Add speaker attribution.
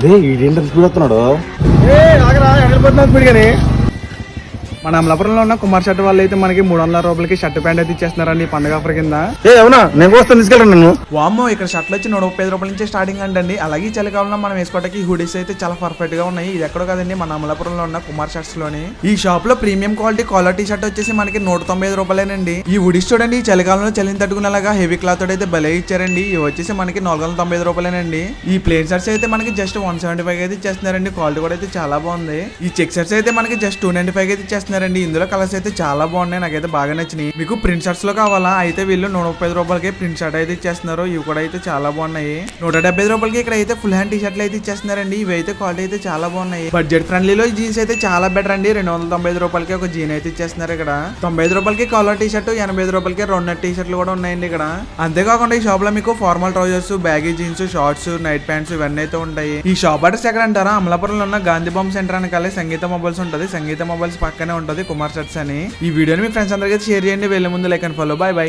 Speaker 1: రే ఈడేంటి స్పీడ్ వస్తున్నాడు.
Speaker 2: మన అమలాపురంలో ఉన్న కుమార్ షర్ట్ వాళ్ళు అయితే మనకి 300 రూపాయలకి షర్ట్ ప్యాంట్ అయితే ఇచ్చేస్తున్నారండి ఈ పండుగ ఆఫర్ కింద.
Speaker 1: అవునా, నేను వస్తాను, తీసుకెళ్ళండి నన్ను.
Speaker 2: వామ్మో, ఇక్కడ షర్ట్లు వచ్చి 135 రూపాయల నుంచి స్టార్టింగ్ అండి. అలాగే ఈ చలికాలంలో మనం వేసుకోవడానికి హుడీస్ అయితే చాలా పర్ఫెక్ట్ గా ఉన్నాయి. ఇది ఎక్కడో కదండి, మన అమలాపురంలో ఉన్న కుమార్ షర్ట్స్ లోని. ఈ షాప్ లో premium quality collar T shirt వచ్చేసి మనకి 195 రూపాయలేనండి. ఈ హుడీస్ చూడండి, ఈ చలికాలంలో చలిని తట్టుకునేలాగా హెవీ క్లాత్ అయితే భలే ఇచ్చారండి. ఇవి వచ్చేసి మనకి 495 రూపాయలేనండి. ఈ ప్లేన్ షర్ట్స్ అయితే మనకి జస్ట్ 175 అయితే ఇచ్చేస్తున్నారండి. క్వాలిటీ కూడా అయితే చాలా బాగుంది. ఈ చెక్ షర్ట్స్ అయితే మనకి జస్ట్ 295 అయితే ఇచ్చేస్తున్నారండి. ఇందులో కలర్స్ అయితే చాలా బాగున్నాయి, నాకైతే బాగా నచ్చినాయి. మీకు ప్రింట్ షర్ట్స్ లో కావాలా అయితే వీళ్ళు 135 రూపాయలకి ప్రింట్ షర్ట్ అయితే ఇచ్చేస్తున్నారు. ఇవి కూడా అయితే చాలా బాగున్నాయి. 175 రూపాయలకి ఇక్కడ అయితే ఫుల్ హ్యాండ్ టీ షర్ట్లు అయితే ఇచ్చేస్తున్నారండి. ఇవి అయితే క్వాలిటీ అయితే చాలా బాగున్నాయి. బడ్జెట్ ఫ్రెండ్లీలో జీన్స్ అయితే చాలా బెటర్ అండి. 295 రూపాయలకి ఒక జీన్ అయితే ఇచ్చేస్తున్నారు ఇక్కడ. 95 రూపాయలకి కాలర్ టీ షర్ట్, 85 రూపాయలకి 2 టీ షర్ట్లు కూడా ఉన్నాయండి ఇక్కడ. అంతేకాకుండా ఈ షాప్ లో మీకు formal trousers, baggy jeans, shorts, night pants ఇవన్నీ అయితే ఉంటాయి. ఈ షాప్ అడ్రస్ ఎక్కడ అంటారా, అమలాపురంలో ఉన్న గాంధీ బాంబ్ సెంటర్ అనకాలే సంగీత మొబైల్స్ ఉంటుంది. సంగీత మొబైల్స్ పక్కనే ఉంటుంది కుమార్ షర్ట్స్ అని. ఈ వీడియోని మీ ఫ్రెండ్స్ అందరికీ షేర్ చేయండి. వెళ్ళే ముందు like and follow. By by.